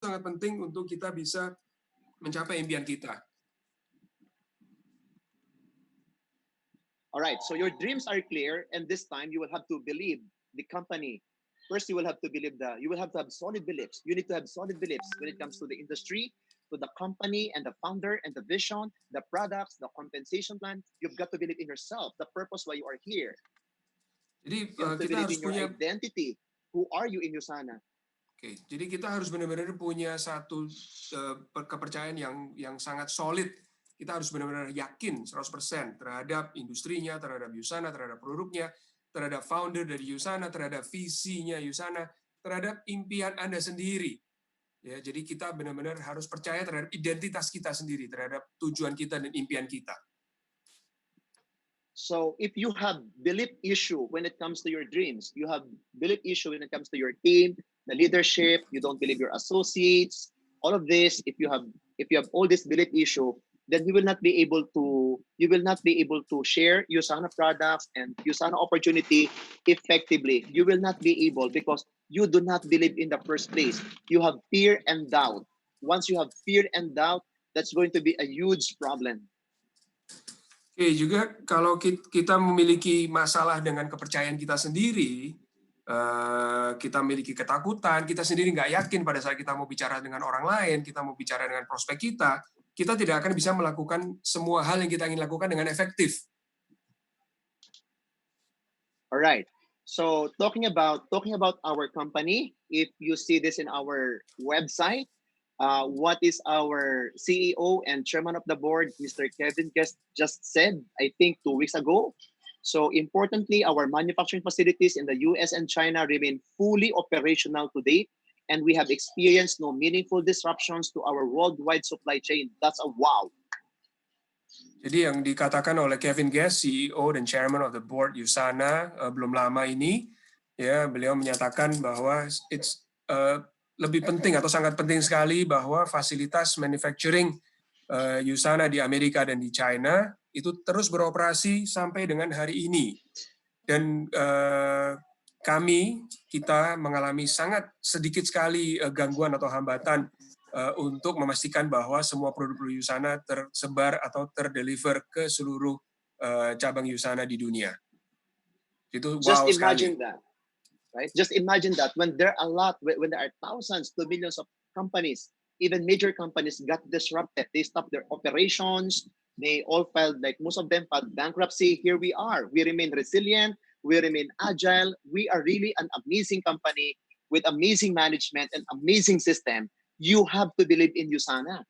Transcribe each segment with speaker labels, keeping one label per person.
Speaker 1: sangat penting untuk kita bisa mencapai impian kita.
Speaker 2: Alright, so your dreams are clear, and this time you will have to believe the company. First, you will have to have solid beliefs. You need to have solid beliefs when it comes to the industry, to the company, and the founder, and the vision, the products, the compensation plan. You've got to believe in yourself, the purpose why you are here.
Speaker 1: Jadi
Speaker 2: You have to
Speaker 1: kita
Speaker 2: believe
Speaker 1: harus
Speaker 2: in your
Speaker 1: punya
Speaker 2: identity. Who are you in Usana?
Speaker 1: Oke, jadi kita harus benar-benar punya satu kepercayaan yang sangat solid. Kita harus benar-benar yakin 100% terhadap industrinya, terhadap Usana, terhadap produknya, terhadap founder dari Usana, terhadap visinya Usana, terhadap impian Anda sendiri. Ya, jadi kita benar-benar harus percaya terhadap identitas kita sendiri, terhadap tujuan kita dan impian kita.
Speaker 2: So if you have belief issue when it comes to your dreams, you have belief issue when it comes to your team, the leadership, you don't believe your associates, all of this, if you have all this belief issue, then you will not be able to share Usana products and Usana opportunity effectively. You will not be able, because you do not believe in the first place. You have fear and doubt. Once you have fear and doubt, that's going to be a huge problem.
Speaker 1: Oke, juga kalau kita memiliki masalah dengan kepercayaan kita sendiri, kita memiliki ketakutan, kita sendiri nggak yakin pada saat kita mau bicara dengan orang lain, kita mau bicara dengan prospek kita tidak akan bisa melakukan semua hal yang kita ingin lakukan dengan efektif.
Speaker 2: Alright, so talking about our company, if you see this in our website, what is our CEO and chairman of the board, Mr. Kevin just said, I think 2 weeks ago. So importantly, our manufacturing facilities in the US and China remain fully operational today, and we have experienced no meaningful disruptions to our worldwide supply chain. That's a wow.
Speaker 1: Jadi yang dikatakan oleh Kevin Guest, CEO dan Chairman of the Board Usana, belum lama ini, ya beliau menyatakan bahwa lebih penting atau sangat penting sekali bahwa fasilitas manufacturing Usana di Amerika dan di China itu terus beroperasi sampai dengan hari ini. Dan kita mengalami sangat sedikit sekali gangguan atau hambatan untuk memastikan bahwa semua produk Usana tersebar atau terdeliver ke seluruh cabang Usana di dunia. Itu wow sekali.
Speaker 2: Just imagine that, right? Just imagine that when there are thousands to millions of companies, even major companies got disrupted. They stopped their operations. They all filed, like most of them filed bankruptcy. Here we are. We remain resilient. We remain agile. We are really an amazing company with amazing management and amazing system. You have to believe in Usana.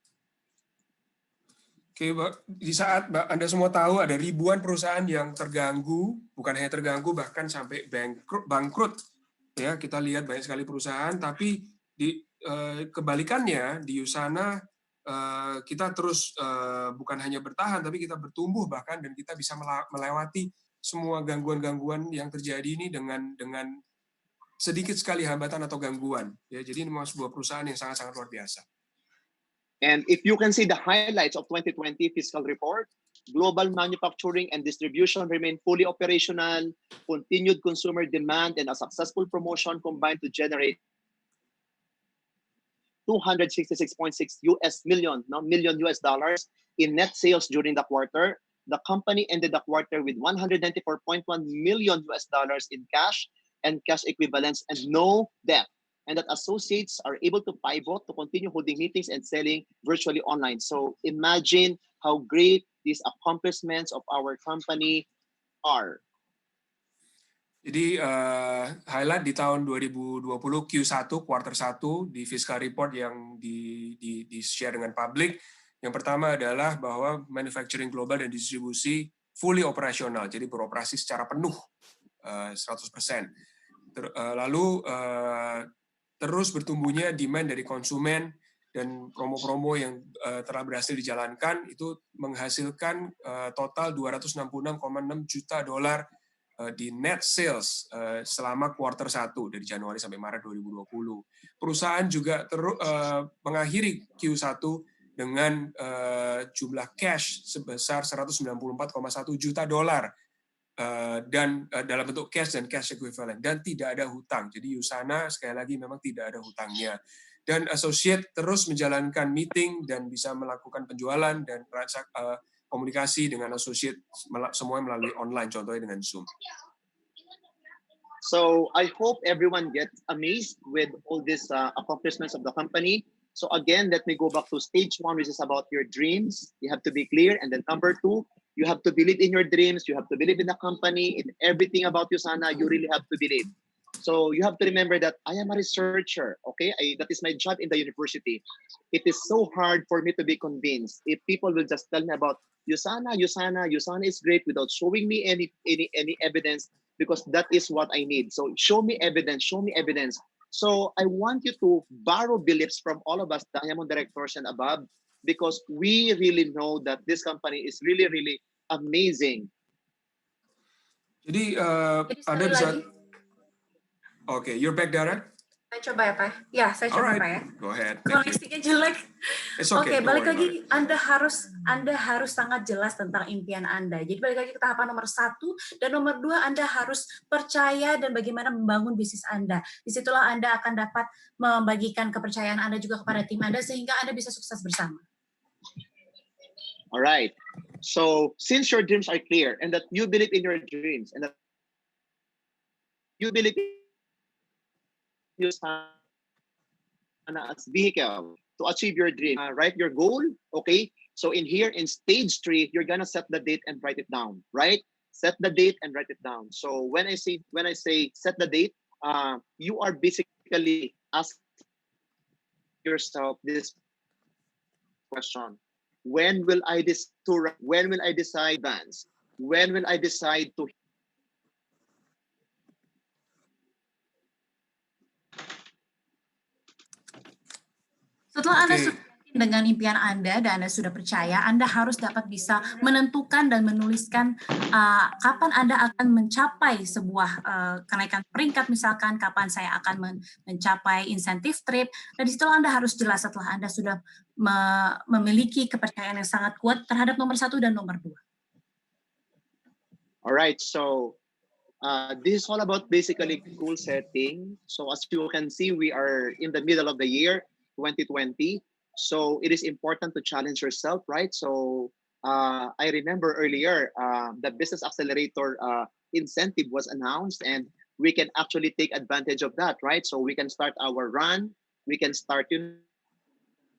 Speaker 1: Oke, di saat Anda semua tahu ada ribuan perusahaan yang terganggu, bukan hanya terganggu, bahkan sampai bangkrut. Ya, kita lihat banyak sekali perusahaan, tapi kebalikannya di Usana kita terus bukan hanya bertahan, tapi kita bertumbuh bahkan, dan kita bisa melewati semua gangguan-gangguan yang terjadi ini dengan sedikit sekali hambatan atau gangguan. Ya, jadi ini memang sebuah perusahaan yang sangat-sangat luar biasa.
Speaker 2: And if you can see the highlights of 2020 fiscal report, global manufacturing and distribution remain fully operational, continued consumer demand, and a successful promotion combined to generate $266.6 million US dollars in net sales during the quarter. The company ended the quarter with $194.1 million US dollars in cash and cash equivalents and no debt, and that associates are able to pivot to continue holding meetings and selling virtually online. So imagine how great these accomplishments of our company are.
Speaker 1: Jadi highlight di tahun 2020 Q1 quarter 1 di fiscal report yang di share dengan publik. Yang pertama adalah bahwa manufacturing global dan distribusi fully operasional, jadi beroperasi secara penuh 100%. Lalu terus bertumbuhnya demand dari konsumen, dan promo-promo yang telah berhasil dijalankan itu menghasilkan total $266,6 juta di net sales selama quarter 1 dari Januari sampai Maret 2020. Perusahaan juga mengakhiri Q1 dengan jumlah cash sebesar $194,1 juta dan dalam bentuk cash dan cash equivalent, dan tidak ada hutang. Jadi Usana sekali lagi memang tidak ada hutangnya. dan associate terus menjalankan meeting dan bisa melakukan penjualan dan komunikasi dengan associate semuanya melalui online, contohnya dengan Zoom.
Speaker 2: So I hope everyone gets amazed with all these accomplishments of the company. So again, let me go back to stage 1, which is about your dreams. You have to be clear. And then number 2, you have to believe in your dreams. You have to believe in the company, in everything about USANA. You really have to believe. So you have to remember that I am a researcher, okay? That is my job in the university. It is so hard for me to be convinced if people will just tell me about USANA is great without showing me any evidence, because that is what I need. So show me evidence, show me evidence. So I want you to borrow beliefs from all of us, Diamond directors and above, because we really know that this company is really, really amazing.
Speaker 1: Jadi Anda bisa... Oke, you're back, Dara?
Speaker 3: Saya coba ya, Pak. Ya, saya coba, Pak ya.
Speaker 1: Go ahead.
Speaker 3: Koneksinya jelek.
Speaker 1: Oke,
Speaker 3: balik lagi. Anda harus sangat jelas tentang impian Anda. Jadi balik lagi ke tahapan nomor 1 dan nomor 2, Anda harus percaya dan bagaimana membangun bisnis Anda. Disitulah Anda akan dapat membagikan kepercayaan Anda juga kepada tim Anda sehingga Anda bisa sukses bersama.
Speaker 2: Alright. So since your dreams are clear and that you believe in your dreams and that you believe as vehicle to achieve your dream, write your goal, okay? So in here, in stage 3, you're gonna set the date and write it down, right? Set the date and write it down. So when I say set the date, you are basically asking yourself this question: when will I decide advance? When will I decide to
Speaker 3: Setelah Anda sudah yakin dengan impian Anda dan Anda sudah percaya, Anda harus dapat bisa menentukan dan menuliskan kapan Anda akan mencapai sebuah kenaikan peringkat, misalkan kapan saya akan mencapai insentif trip, dan di situ Anda harus jelas setelah Anda sudah memiliki kepercayaan yang sangat kuat terhadap nomor 1 dan nomor 2.
Speaker 2: Alright, so this is all about basically goal setting. So as you can see, we are in the middle of the year 2020. So it is important to challenge yourself, right? So I remember earlier the Business Accelerator incentive was announced, and we can actually take advantage of that, right? So we can start our run, we can start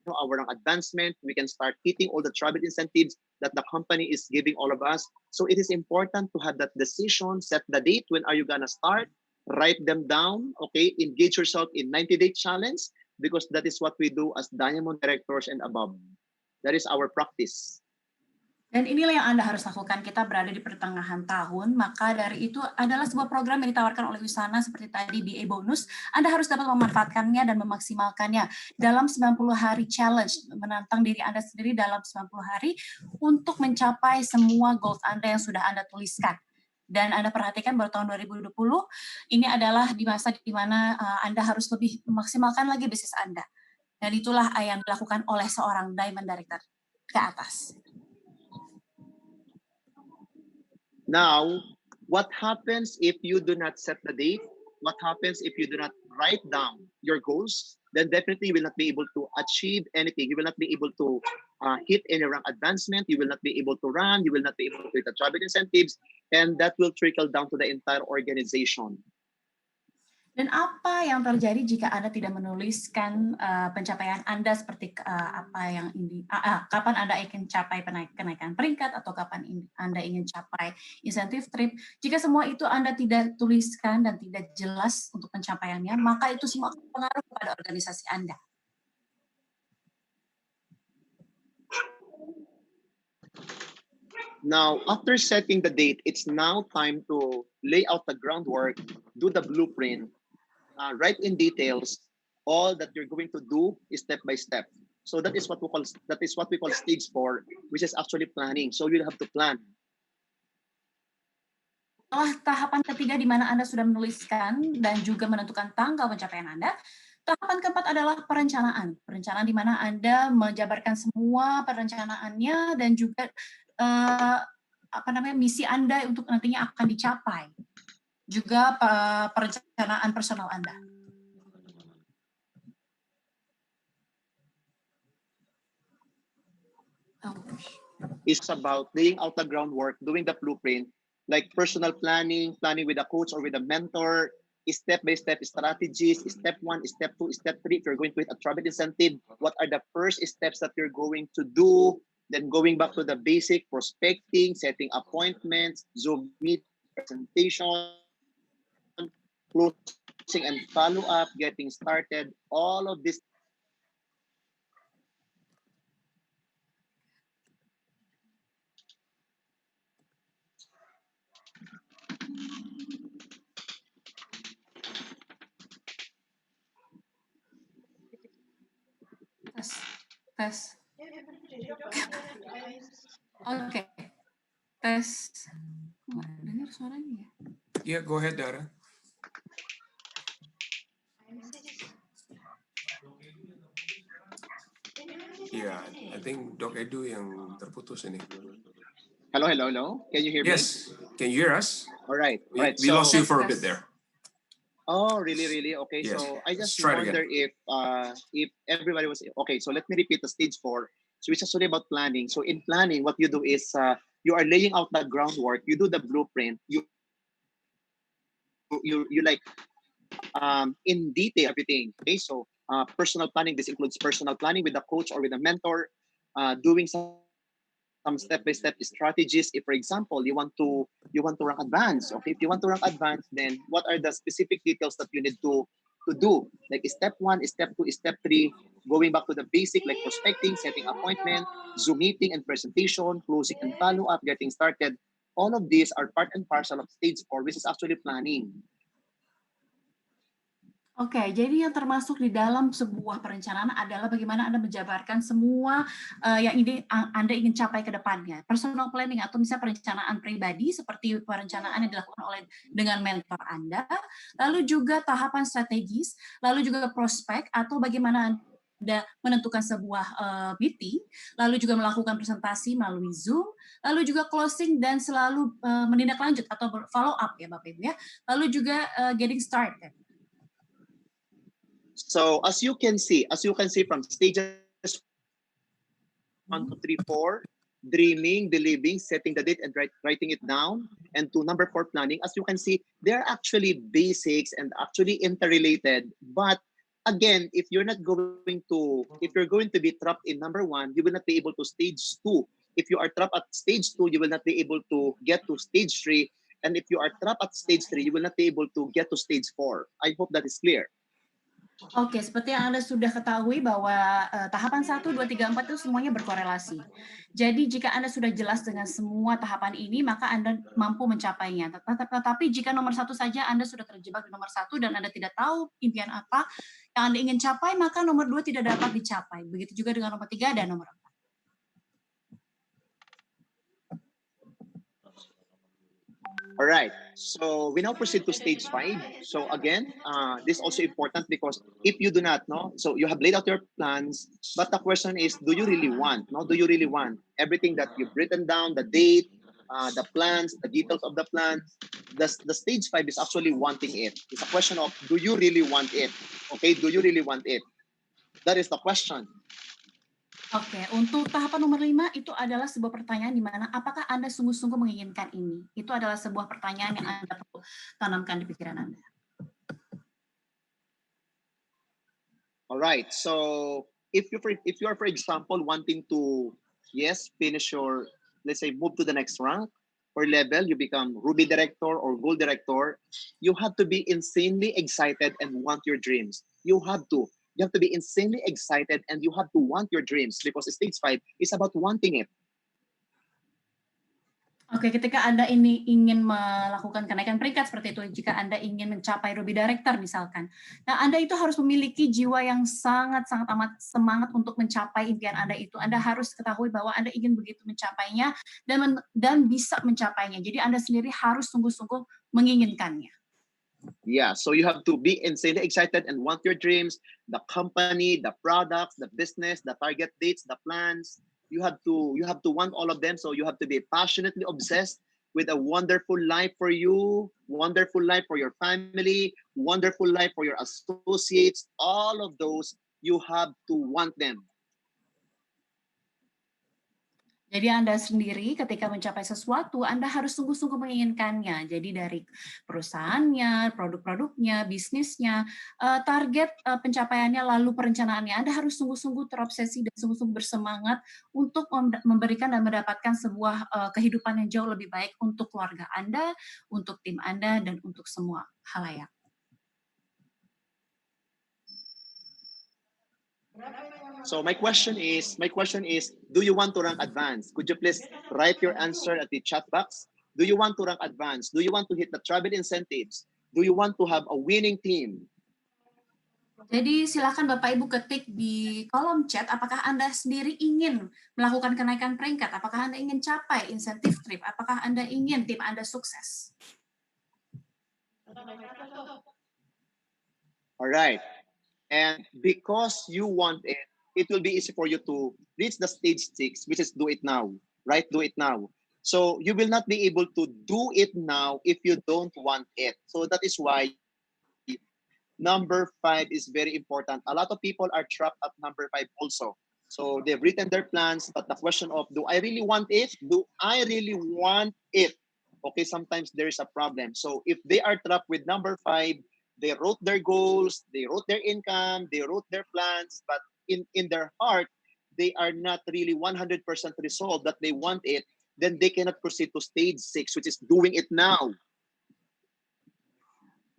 Speaker 2: our advancement, we can start hitting all the travel incentives that the company is giving all of us. So it is important to have that decision, set the date, when are you gonna start, write them down, okay? Engage yourself in 90-day challenge, because that is what we do as Diamond directors and above. That is our practice.
Speaker 3: Dan inilah yang Anda harus lakukan. Kita berada di pertengahan tahun, maka dari itu adalah sebuah program yang ditawarkan oleh USANA seperti tadi BA bonus. Anda harus dapat memanfaatkannya dan memaksimalkannya dalam 90 hari challenge, menantang diri Anda sendiri dalam 90 hari untuk mencapai semua goals Anda yang sudah Anda tuliskan. Dan Anda perhatikan baru tahun 2020, ini adalah di masa di mana Anda harus lebih memaksimalkan lagi bisnis Anda. Dan itulah yang dilakukan oleh seorang Diamond Director ke atas.
Speaker 2: Now, what happens if you do not set the date? What happens if you do not write down your goals? Then definitely you will not be able to achieve anything. You will not be able to hit any rank advancement. You will not be able to run. You will not be able to hit the travel incentives. And that will trickle down to the entire organization.
Speaker 3: Dan apa yang terjadi jika Anda tidak menuliskan pencapaian Anda seperti apa yang ini, kapan Anda ingin capai kenaikan peringkat atau kapan Anda ingin capai insentif trip? Jika semua itu Anda tidak tuliskan dan tidak jelas untuk pencapaiannya, maka itu semua akan berpengaruh kepada organisasi Anda.
Speaker 2: Now, after setting the date, it's now time to lay out the groundwork, do the blueprint, write in details all that you're going to do step by step. So that is what we call stage 4, which is actually planning. So you'll have to plan.
Speaker 3: Tahapan ketiga di mana Anda sudah menuliskan dan juga menentukan tanggal pencapaian Anda. Tahapan keempat adalah perencanaan. Perencanaan di mana Anda menjabarkan semua perencanaannya dan juga misi Anda untuk nantinya akan dicapai. Juga perencanaan personal Anda.
Speaker 2: is about laying out the groundwork, doing the blueprint, like personal planning, planning with a coach or with a mentor, step-by-step strategies, step 1, step 2, step 3. If you're going to hit a travel incentive, what are the first steps that you're going to do? Then going back to the basic prospecting, setting appointments, Zoom meet, presentation, closing and follow-up, getting started, all of this.
Speaker 3: Tes. Oke. Tes. Nggak dengar suaranya ya?
Speaker 1: Yeah, go ahead, Dara. Yeah, I think Doc EDU yang terputus ini.
Speaker 2: Hello, hello, hello. Can you hear me?
Speaker 1: Yes, can you hear us?
Speaker 2: All right, all right.
Speaker 1: We lost you for a bit there.
Speaker 2: Oh, really, really? Okay,
Speaker 1: Yes.
Speaker 2: so I just
Speaker 1: Let's try it
Speaker 2: wonder if everybody was okay. So let me repeat the stage 4. So it's actually about planning. So in planning, what you do is you are laying out the groundwork. You do the blueprint. You like in detail everything. Okay, so personal planning. This includes personal planning with a coach or with a mentor. Doing some step-by-step strategies. If, for example, you want to rank advanced, okay, if you want to rank advanced, then what are the specific details that you need to do? Like step 1, step 2, step 3, going back to the basic like prospecting, setting appointment, Zoom meeting and presentation, closing and follow-up, getting started. All of these are part and parcel of stage 4, which is actually planning.
Speaker 3: Oke, jadi yang termasuk di dalam sebuah perencanaan adalah bagaimana Anda menjabarkan semua yang ini Anda ingin capai ke depannya. Personal planning atau misalnya perencanaan pribadi seperti perencanaan yang dilakukan oleh dengan mentor Anda, lalu juga tahapan strategis, lalu juga prospek atau bagaimana Anda menentukan sebuah meeting, lalu juga melakukan presentasi melalui Zoom, lalu juga closing dan selalu menindaklanjut atau follow up ya Bapak Ibu ya, lalu juga getting started.
Speaker 2: So as you can see from stages 1 to 3, 4, dreaming, believing, setting the date and writing it down, and to number 4, planning. As you can see, they're actually basics and actually interrelated. But again, if you're going to be trapped in number 1, you will not be able to stage 2. If you are trapped at stage 2, you will not be able to get to stage 3. And if you are trapped at stage 3, you will not be able to get to stage 4. I hope that is clear.
Speaker 3: Oke, seperti yang Anda sudah ketahui bahwa tahapan 1, 2, 3, 4 itu semuanya berkorelasi. Jadi jika Anda sudah jelas dengan semua tahapan ini, maka Anda mampu mencapainya. Tetapi jika nomor 1 saja Anda sudah terjebak di nomor 1 dan Anda tidak tahu impian apa yang Anda ingin capai, maka nomor 2 tidak dapat dicapai. Begitu juga dengan nomor 3 dan nomor 4.
Speaker 2: All right, so we now proceed to stage 5. So again, this is also important because if you do not know, so you have laid out your plans, but the question is, do you really want? No, do you really want everything that you've written down, the date, the plans, the details of the plans? The stage 5 is actually wanting it. It's a question of, do you really want it? Okay, do you really want it? That is the question.
Speaker 3: Oke, untuk tahapan nomor 5 itu adalah sebuah pertanyaan di mana apakah Anda sungguh-sungguh menginginkan ini? Itu adalah sebuah pertanyaan yang Anda perlu tanamkan di pikiran Anda.
Speaker 2: All right, so if you are, for example, wanting to, finish your, let's say, move to the next rank or level, you become Ruby Director or Gold Director, you have to be insanely excited and want your dreams. You have to be insanely excited and you have to want your dreams because stage 5 is about wanting it.
Speaker 3: Oke, ketika Anda ini ingin melakukan kenaikan peringkat seperti itu, jika Anda ingin mencapai Ruby Director misalkan, nah Anda itu harus memiliki jiwa yang sangat-sangat amat semangat untuk mencapai impian Anda itu. Anda harus ketahui bahwa Anda ingin begitu mencapainya dan bisa mencapainya. Jadi Anda sendiri harus sungguh-sungguh menginginkannya.
Speaker 2: Yeah, so you have to be insanely excited and want your dreams, the company, the products, the business, the target dates, the plans. You have to want all of them. So you have to be passionately obsessed with a wonderful life for you, wonderful life for your family, wonderful life for your associates. All of those, you have to want them.
Speaker 3: Jadi Anda sendiri ketika mencapai sesuatu, Anda harus sungguh-sungguh menginginkannya. Jadi dari perusahaannya, produk-produknya, bisnisnya, target pencapaiannya, lalu perencanaannya, Anda harus sungguh-sungguh terobsesi dan sungguh-sungguh bersemangat untuk memberikan dan mendapatkan sebuah kehidupan yang jauh lebih baik untuk keluarga Anda, untuk tim Anda, dan untuk semua halayak.
Speaker 2: So my question is, do you want to rank advanced? Could you please write your answer at the chat box? Do you want to rank advanced? Do you want to hit the travel incentives? Do you want to have a winning team?
Speaker 3: Jadi silakan Bapak Ibu ketik di kolom chat apakah Anda sendiri ingin melakukan kenaikan peringkat, apakah Anda ingin capai insentif trip, apakah Anda ingin tim Anda sukses.
Speaker 2: All right. And because you want it, it will be easy for you to reach the stage 6, which is do it now, right? Do it now. So you will not be able to do it now if you don't want it. So that is why number 5 is very important. A lot of people are trapped at number 5 also. So they've written their plans, but the question of, do I really want it? Do I really want it? Okay, sometimes there is a problem. So if they are trapped with number 5, they wrote their goals, they wrote their income, they wrote their plans, but in their heart, they are not really 100% resolved that they want it, then they cannot proceed to stage 6, which is doing it now.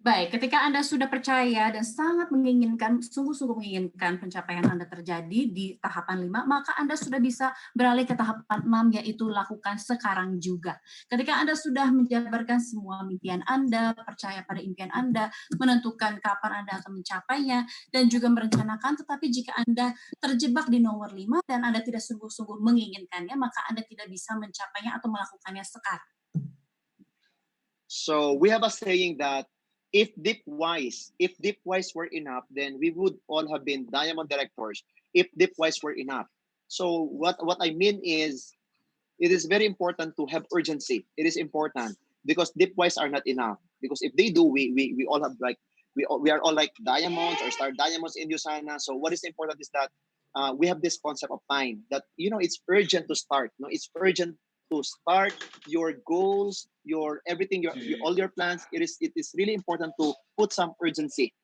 Speaker 3: Baik, ketika Anda sudah percaya dan sangat menginginkan, sungguh-sungguh menginginkan pencapaian Anda terjadi di tahapan 5, maka Anda sudah bisa beralih ke tahapan 6, yaitu lakukan sekarang juga. Ketika Anda sudah menjabarkan semua impian Anda, percaya pada impian Anda, menentukan kapan Anda akan mencapainya, dan juga merencanakan, tetapi jika Anda terjebak di nomor 5 dan Anda tidak sungguh-sungguh menginginkannya, maka Anda tidak bisa mencapainya atau melakukannya sekarang.
Speaker 2: So we have a saying that if deep wise were enough, then we would all have been diamond directors. If deep wise were enough. So what I mean is, it is very important to have urgency. It is important because deep wise are not enough. Because if they do, we all have like we are all like diamonds or star diamonds in Usana. So what is important is that we have this concept of time that it's urgent to start. It's urgent to start your goals, your everything, all your plans. It is really important to put some urgency.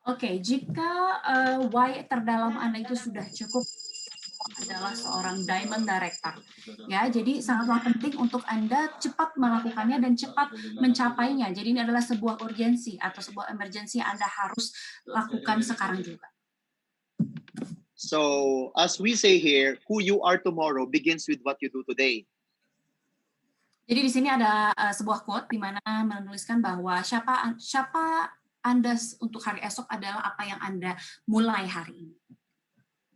Speaker 3: Oke, jika why terdalam Anda itu sudah cukup adalah seorang diamond director, ya. Jadi sangatlah penting untuk Anda cepat melakukannya dan cepat mencapainya. Jadi ini adalah sebuah urgensi atau sebuah emergency yang Anda harus lakukan sekarang juga.
Speaker 2: So, as we say here, who you are tomorrow begins with what you do today.
Speaker 3: Jadi di sini ada sebuah quote di mana menuliskan bahwa siapa Anda untuk hari esok adalah apa yang Anda mulai hari ini.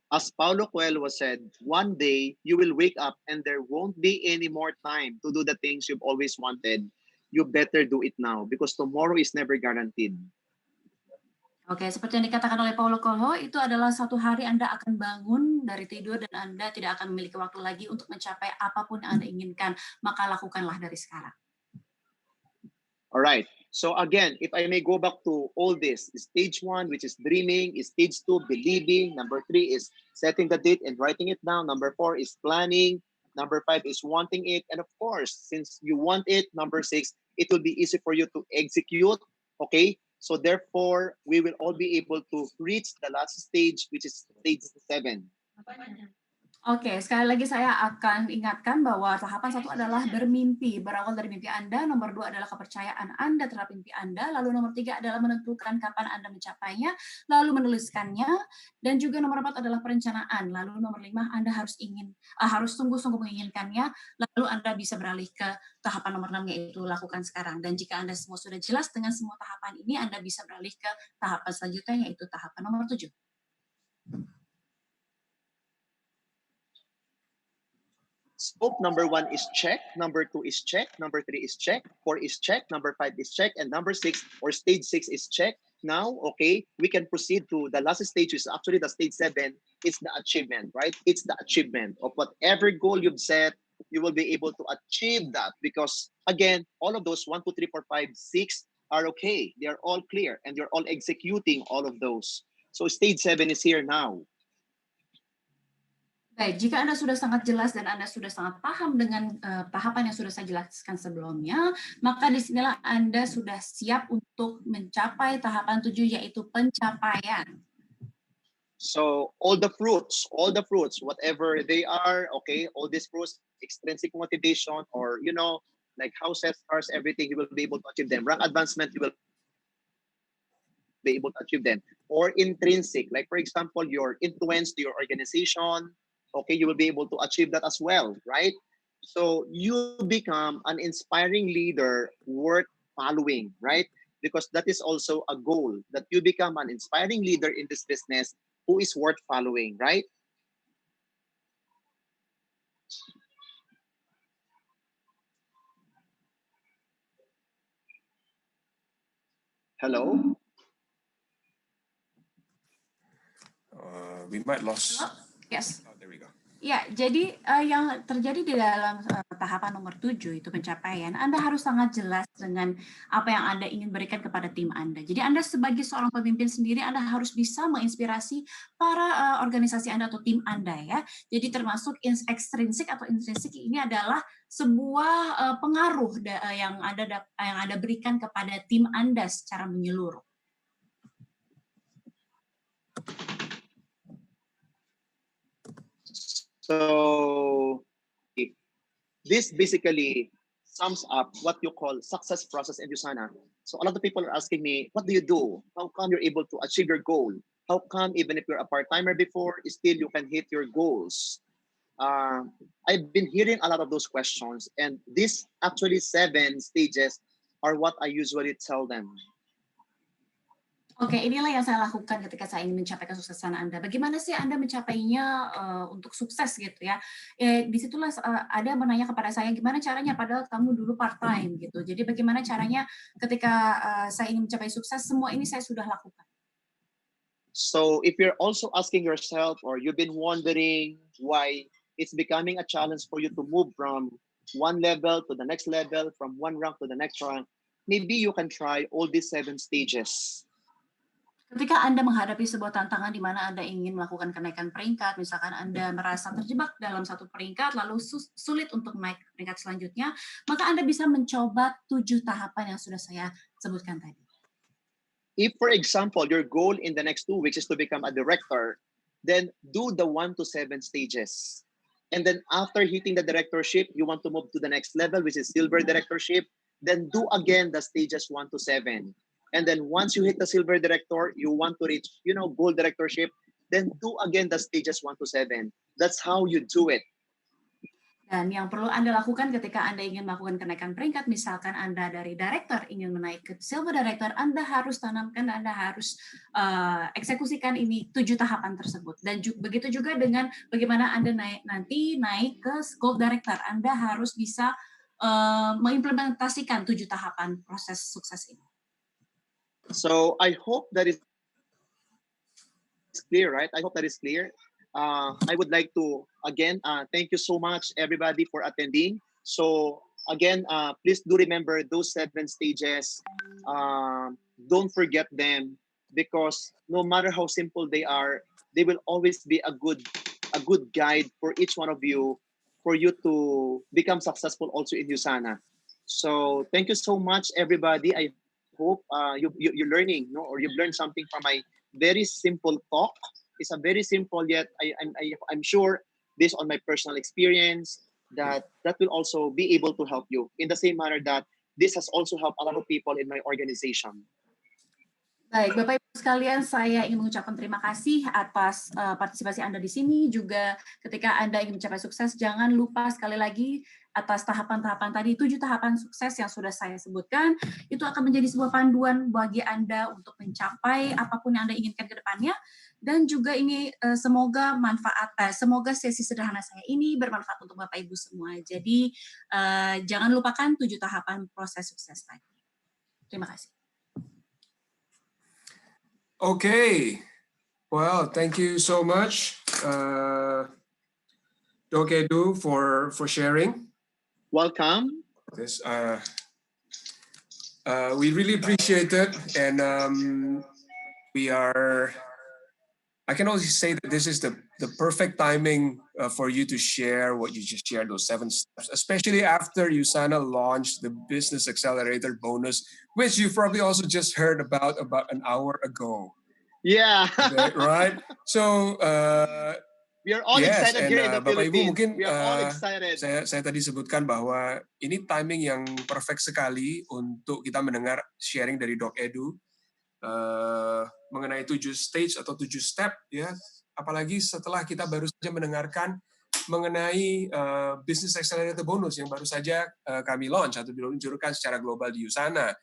Speaker 2: As Paulo Coelho said, one day you will wake up and there won't be any more time to do the things you've always wanted. You better do it now because tomorrow is never guaranteed.
Speaker 3: Oke, seperti yang dikatakan oleh Paulo Coelho, itu adalah suatu hari Anda akan bangun dari tidur dan Anda tidak akan memiliki waktu lagi untuk mencapai apapun yang Anda inginkan, maka lakukanlah dari sekarang.
Speaker 2: Alright, so again, if I may go back to all this, stage 1, which is dreaming, stage 2, believing, number 3 is setting the date and writing it down, number 4 is planning, number 5 is wanting it, and of course, since you want it, number 6, it will be easy for you to execute, okay? So therefore, we will all be able to reach the last stage, which is stage 7.
Speaker 3: Oke, sekali lagi saya akan ingatkan bahwa tahapan 1 adalah bermimpi, berawal dari mimpi Anda, nomor 2 adalah kepercayaan Anda terhadap mimpi Anda, lalu nomor 3 adalah menentukan kapan Anda mencapainya, lalu menuliskannya, dan juga nomor 4 adalah perencanaan, lalu nomor 5 Anda harus sungguh-sungguh menginginkannya, lalu Anda bisa beralih ke tahapan nomor 6 yaitu lakukan sekarang. Dan jika Anda semua sudah jelas dengan semua tahapan ini, Anda bisa beralih ke tahapan selanjutnya yaitu tahapan nomor 7.
Speaker 2: Scope number 1 is check, number 2 is check, number 3 is check, 4 is check, number 5 is check, and number 6 or stage 6 is check. Now, okay, we can proceed to the last stage, which is actually the stage 7. It's the achievement, right? It's the achievement of whatever goal you've set. You will be able to achieve that because, again, all of those 1, 2, 3, 4, 5, 6 are okay. They are all clear and you're all executing all of those. So stage 7 is here now.
Speaker 3: Baik, jika Anda sudah sangat jelas dan Anda sudah sangat paham dengan tahapan yang sudah saya jelaskan sebelumnya, maka disinilah Anda sudah siap untuk mencapai tahapan 7, yaitu pencapaian.
Speaker 2: So all the fruits, whatever they are, okay, all these fruits, extrinsic motivation, or like houses, cars, everything, you will be able to achieve them. Rank advancement, you will be able to achieve them. Or intrinsic, like for example, your influence to your organization, okay, you will be able to achieve that as well, right? So you become an inspiring leader worth following, right? Because that is also a goal, that you become an inspiring leader in this business who is worth following, right? Hello?
Speaker 1: We might lost.
Speaker 3: Hello? Yes.
Speaker 1: Oh, there we go.
Speaker 3: Ya, jadi yang terjadi di dalam tahapan nomor 7 itu pencapaian, Anda harus sangat jelas dengan apa yang Anda ingin berikan kepada tim Anda. Jadi Anda sebagai seorang pemimpin sendiri, Anda harus bisa menginspirasi para organisasi Anda atau tim Anda ya. Jadi termasuk ekstrinsik atau intrinsik ini adalah sebuah pengaruh yang Anda berikan kepada tim Anda secara menyeluruh.
Speaker 2: So this basically sums up what you call success process in USANA. So a lot of people are asking me, what do you do? How come you're able to achieve your goal? How come even if you're a part-timer before, still you can hit your goals? I've been hearing a lot of those questions, and these actually 7 stages are what I usually tell them.
Speaker 3: Oke, inilah yang saya lakukan ketika saya ingin mencapai kesuksesan Anda. Bagaimana sih Anda mencapainya untuk sukses gitu ya? Disitulah ada menanya kepada saya, gimana caranya padahal kamu dulu part-time gitu. Jadi bagaimana caranya ketika saya ingin mencapai sukses, semua ini saya sudah lakukan.
Speaker 2: So if you're also asking yourself, or you've been wondering why it's becoming a challenge for you to move from one level to the next level, from one rank to the next rank, maybe you can try all these 7 stages.
Speaker 3: Ketika Anda menghadapi sebuah tantangan di mana Anda ingin melakukan kenaikan peringkat, misalkan Anda merasa terjebak dalam satu peringkat, lalu sulit untuk naik ke peringkat selanjutnya, maka Anda bisa mencoba 7 tahapan yang sudah saya sebutkan tadi.
Speaker 2: If, for example, your goal in the next 2 weeks is to become a director, then do the 1 to 7 stages. And then after hitting the directorship, you want to move to the next level, which is silver directorship, then do again the stages 1 to 7. And then once you hit the silver director, you want to reach, gold directorship, then do again the stages 1 to 7. That's how you do it.
Speaker 3: Dan yang perlu Anda lakukan ketika Anda ingin melakukan kenaikan peringkat, misalkan Anda dari director ingin menaik ke silver director, Anda harus tanamkan, Anda harus eksekusikan ini 7 tahapan tersebut. Dan begitu juga dengan bagaimana Anda naik ke gold director, Anda harus bisa mengimplementasikan 7 tahapan proses sukses ini.
Speaker 2: So I hope that is clear, right? I hope that is clear. I would like to, again, thank you so much, everybody, for attending. So, again, please do remember those 7 stages. Don't forget them, because no matter how simple they are, they will always be a good guide for each one of you, for you to become successful also in USANA. So, thank you so much, everybody. I hope you're learning, or you've learned something from my very simple talk. It's a very simple, yet I'm sure, based on my personal experience, that will also be able to help you in the same manner that this has also helped a lot of people in my organization.
Speaker 3: Baik, Bapak Ibu sekalian, saya ingin mengucapkan terima kasih atas partisipasi Anda di sini. Juga ketika Anda ingin mencapai sukses, jangan lupa sekali lagi atas tahapan-tahapan tadi, 7 tahapan sukses yang sudah saya sebutkan, itu akan menjadi sebuah panduan bagi Anda untuk mencapai apapun yang Anda inginkan ke depannya. Dan juga ini semoga semoga sesi sederhana saya ini bermanfaat untuk Bapak Ibu semua. Jadi jangan lupakan 7 tahapan proses sukses tadi. Terima kasih.
Speaker 1: Okay, well, thank you so much, Doc EDU, for sharing.
Speaker 2: Welcome.
Speaker 1: This we really appreciate it, and we are I can only say that this is the perfect timing for you to share what you just shared, those 7 steps, especially after USANA launched the Business Accelerator bonus, which you probably also just heard about an hour ago.
Speaker 2: Yeah.
Speaker 1: Okay, right? So,
Speaker 2: we are all
Speaker 1: yes,
Speaker 2: excited
Speaker 1: and
Speaker 2: here in the
Speaker 1: Bapak Ibu
Speaker 2: Philippines.
Speaker 1: mungkin
Speaker 2: We are all excited.
Speaker 1: saya tadi sebutkan bahwa ini timing yang perfect sekali untuk kita mendengar sharing dari Doc EDU mengenai 7 stage atau 7 step, ya. Apalagi setelah kita baru saja mendengarkan mengenai Business Accelerator bonus yang baru saja kami launch atau diluncurkan secara global di USANA.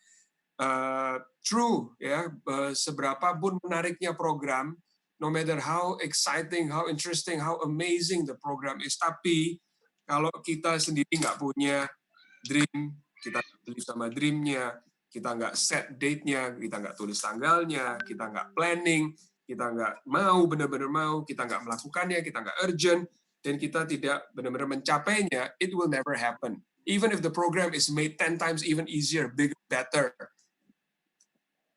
Speaker 1: True, ya, seberapa pun menariknya program, no matter how exciting, how interesting, how amazing the program is, tapi kalau kita sendiri nggak punya dream, kita beli sama dreamnya, kita nggak set date-nya, kita nggak tulis tanggalnya, kita nggak planning, kita nggak mau, benar-benar mau, kita nggak melakukannya, kita nggak urgent, dan kita tidak benar-benar mencapainya, it will never happen. Even if the program is made 10 times even easier, bigger, better,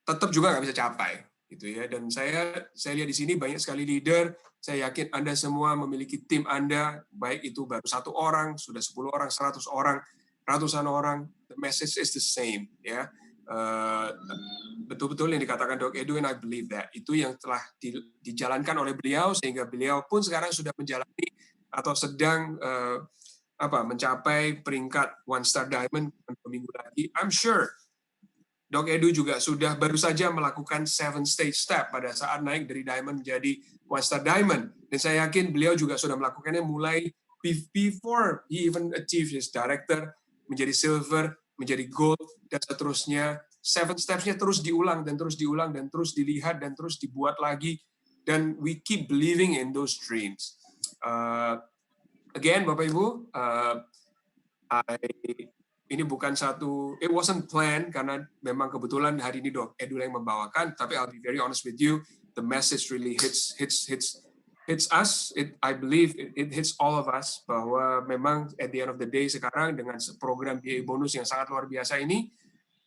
Speaker 1: tetap juga nggak bisa capai, gitu ya. Dan saya lihat di sini banyak sekali leader. Saya yakin Anda semua memiliki tim Anda, baik itu baru 1 orang, sudah 10 orang, 100 orang, ratusan orang. The message is the same, ya. Betul-betul yang dikatakan Doc EDU, and I believe that itu yang telah dijalankan oleh beliau, sehingga beliau pun sekarang sudah menjalani atau sedang mencapai peringkat 1-star diamond 2 minggu lagi. I'm sure Doc EDU juga sudah baru saja melakukan 7 stage step pada saat naik dari diamond menjadi 1-star diamond. Dan saya yakin beliau juga sudah melakukannya mulai before he even achieved his director, menjadi silver, menjadi gold, dan seterusnya. 7 steps-nya terus diulang dan terus diulang dan terus dilihat dan terus dibuat lagi. Dan we keep believing in those dreams. Again, Bapak Ibu, ini bukan it wasn't planned, karena memang kebetulan hari ini Doc EDU yang membawakan, tapi I'll be very honest with you, the message really hits us. I believe it hits all of us, bahwa memang at the end of the day sekarang dengan program BA bonus yang sangat luar biasa ini,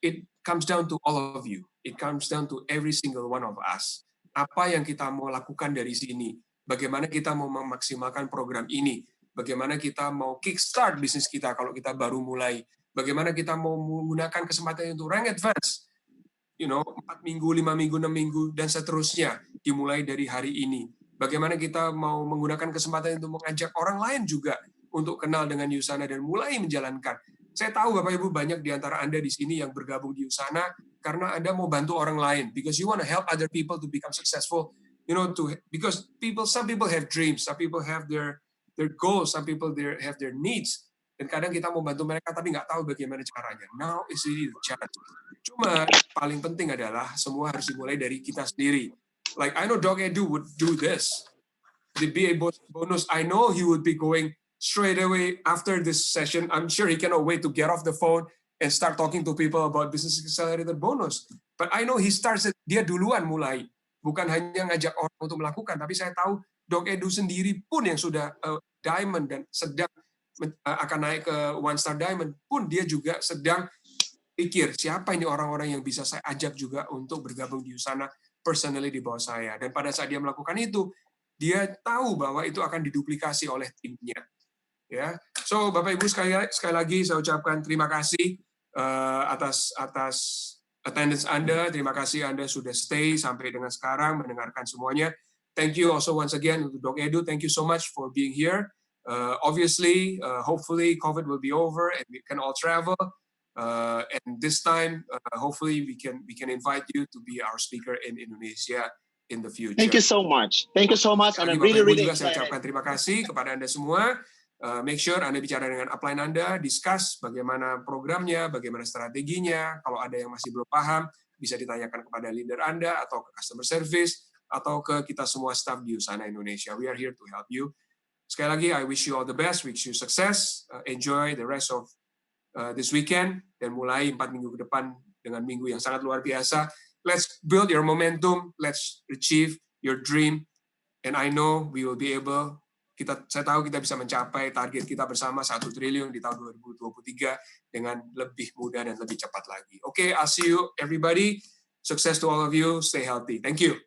Speaker 1: it comes down to all of you. It comes down to every single one of us. Apa yang kita mau lakukan dari sini? Bagaimana kita mau memaksimalkan program ini? Bagaimana kita mau kickstart bisnis kita kalau kita baru mulai? Bagaimana kita mau menggunakan kesempatan untuk rank advance? 4 minggu, 5 minggu, 6 minggu, dan seterusnya, dimulai dari hari ini. Bagaimana kita mau menggunakan kesempatan untuk mengajak orang lain juga untuk kenal dengan USANA dan mulai menjalankan. Saya tahu Bapak Ibu banyak di antara Anda di sini yang bergabung di USANA karena Anda mau bantu orang lain, because you want to help other people to become successful, because some people have dreams, some people have their goals, some people have their needs. Dan kadang kita mau bantu mereka tapi nggak tahu bagaimana caranya. Now is really the chance. Cuma paling penting adalah semua harus dimulai dari kita sendiri. Like I know Doc EDU would do this. The BA bonus, I know he would be going straight away after this session. I'm sure he cannot wait to get off the phone and start talking to people about Business Accelerator bonus. But I know he starts it, dia duluan mulai. Bukan hanya ngajak orang untuk melakukan, tapi saya tahu Doc EDU sendiri pun yang sudah diamond dan sedang akan naik ke 1-star diamond pun dia juga sedang pikir siapa ini orang-orang yang bisa saya ajak juga untuk bergabung di USANA personally di bawah saya. Dan pada saat dia melakukan itu, dia tahu bahwa itu akan diduplikasi oleh timnya. Ya, so Bapak Ibu sekali lagi saya ucapkan terima kasih atas attendance Anda. Terima kasih Anda sudah stay sampai dengan sekarang mendengarkan semuanya. Thank you also once again untuk Doc EDU. Thank you so much for being here. Obviously, hopefully COVID will be over and we can all travel. And this time, hopefully we can invite you to be our speaker in Indonesia in the future.
Speaker 2: Thank you so much. Thank you so much. And I'm really
Speaker 1: juga
Speaker 2: excited.
Speaker 1: Saya ucapkan terima kasih kepada Anda semua. Make sure Anda bicara dengan upline Anda, discuss bagaimana programnya, bagaimana strateginya. Kalau ada yang masih belum paham, bisa ditanyakan kepada leader Anda atau ke customer service atau ke kita semua staff di USANA Indonesia. We are here to help you. Sekali lagi, I wish you all the best, wish you success, enjoy the rest of this weekend, dan mulai 4 minggu ke depan dengan minggu yang sangat luar biasa. Let's build your momentum, let's achieve your dream, and I know we will be able, saya tahu kita bisa mencapai target kita bersama 1 triliun di tahun 2023 dengan lebih mudah dan lebih cepat lagi. Okay, I'll see you everybody. Success to all of you, stay healthy. Thank you.